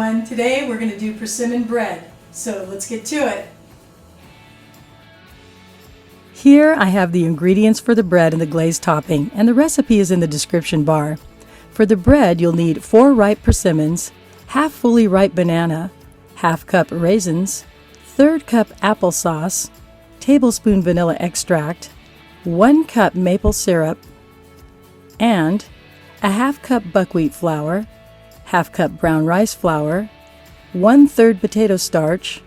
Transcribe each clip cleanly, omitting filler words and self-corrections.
everyone. Today we're going to do persimmon bread, so let's get to it. Here I have the ingredients for the bread and the glaze topping, and the recipe is in the description bar. For the bread you'll need 4 ripe persimmons, half fully ripe banana, half cup raisins, 1/3 cup applesauce, tablespoon vanilla extract, 1 cup maple syrup, and a half cup buckwheat flour, half cup brown rice flour, 1/3 potato starch,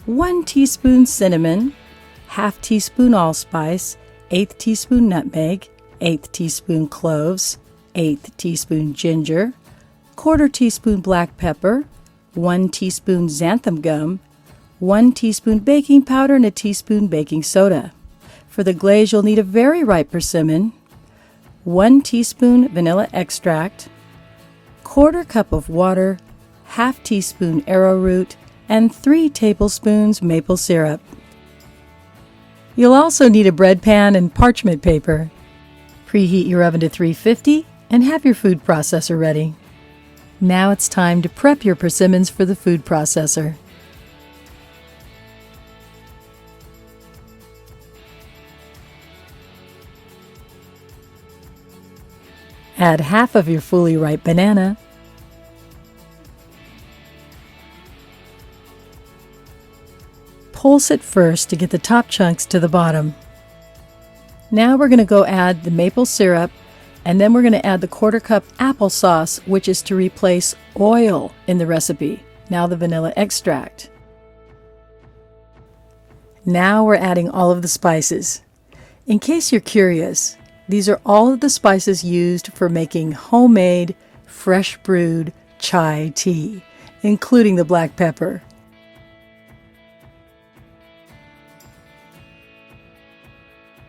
1 teaspoon cinnamon, half teaspoon allspice, 1/8 teaspoon nutmeg, 1/8 teaspoon cloves, 1/8 teaspoon ginger, 1/4 teaspoon black pepper, 1 teaspoon xantham gum, 1 teaspoon baking powder, and a teaspoon baking soda. For the glaze you'll need a very ripe persimmon, 1 teaspoon vanilla extract, 1/4 cup of water, half teaspoon arrowroot, and 3 tablespoons maple syrup. You'll also need a bread pan and parchment paper. Preheat your oven to 350 and have your food processor ready. Now it's time to prep your persimmons for the food processor. Add half of your fully ripe banana, pulse it first to get the top chunks to the bottom. Now we're going to go add the maple syrup, and then we're going to add the 1/4 cup applesauce, which is to replace oil in the recipe. Now the vanilla extract. Now we're adding all of the spices. In case you're curious, these are all of the spices used for making homemade, fresh brewed chai tea, including the black pepper.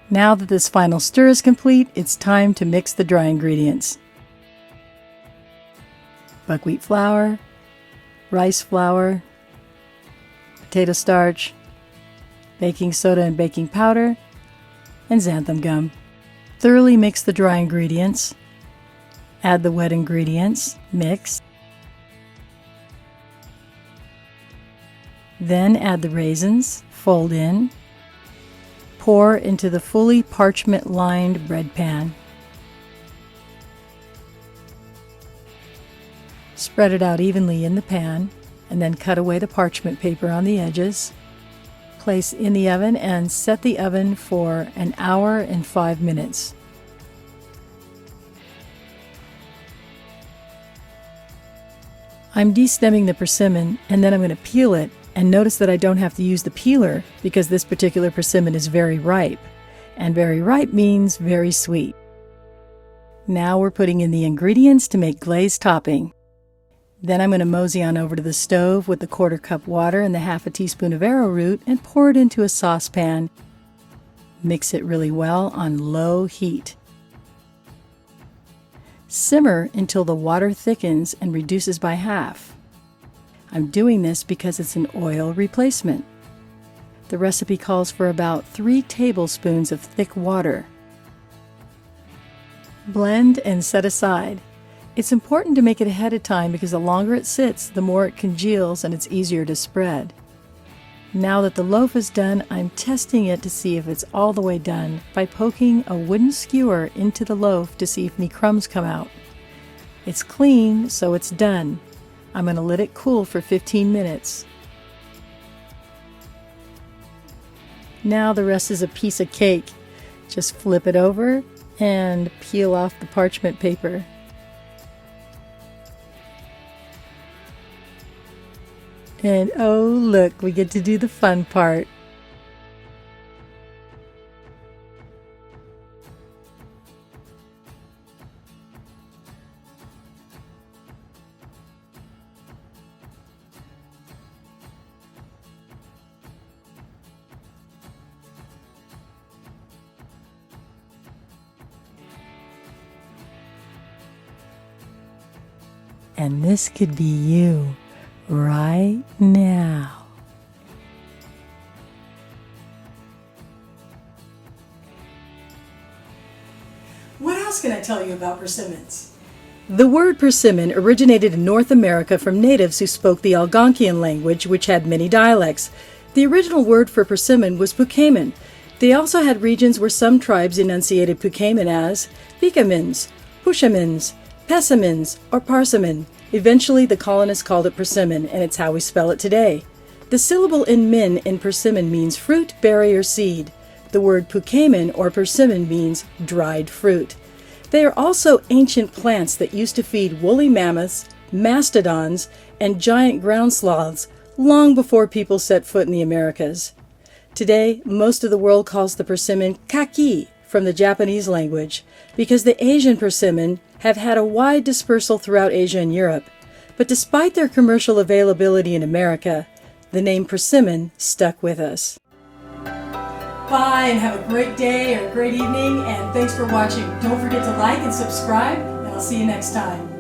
Now that this final stir is complete, it's time to mix the dry ingredients. Buckwheat flour, rice flour, potato starch, baking soda and baking powder, and xanthan gum. Thoroughly mix the dry ingredients. Add the wet ingredients, mix. Then add the raisins, fold in. Pour into the fully parchment-lined bread pan. Spread it out evenly in the pan, and then cut away the parchment paper on the edges. Place in the oven and set the oven for 1 hour and 5 minutes. I'm destemming the persimmon, and then I'm going to peel it. And notice that I don't have to use the peeler because this particular persimmon is very ripe. And very ripe means very sweet. Now we're putting in the ingredients to make glaze topping. Then I'm going to mosey on over to the stove with the 1/4 cup water and the half a teaspoon of arrowroot and pour it into a saucepan. Mix it really well on low heat. Simmer until the water thickens and reduces by half. I'm doing this because it's an oil replacement. The recipe calls for about 3 tablespoons of thick water. Blend and set aside. It's important to make it ahead of time because the longer it sits, the more it congeals and it's easier to spread. Now that the loaf is done, I'm testing it to see if it's all the way done by poking a wooden skewer into the loaf to see if any crumbs come out. It's clean, so it's done. I'm going to let it cool for 15 minutes. Now the rest is a piece of cake. Just flip it over and peel off the parchment paper. And oh look, we get to do the fun part. And this could be you right now. What else can I tell you about persimmons? The word persimmon originated in North America from natives who spoke the Algonquian language, which had many dialects. The original word for persimmon was pucamin. They also had regions where some tribes enunciated pucamin as picamins, pushamins, pessimins, or parsimon. Eventually, the colonists called it persimmon, and it's how we spell it today. The syllable in min in persimmon means fruit, berry, or seed. The word pucamin or persimmon means dried fruit. They are also ancient plants that used to feed woolly mammoths, mastodons, and giant ground sloths long before people set foot in the Americas. Today, most of the world calls the persimmon kaki from the Japanese language because the Asian persimmon have had a wide dispersal throughout Asia and Europe. But despite their commercial availability in America, the name persimmon stuck with us. Bye, and have a great day or a great evening, and thanks for watching. Don't forget to like and subscribe, and I'll see you next time.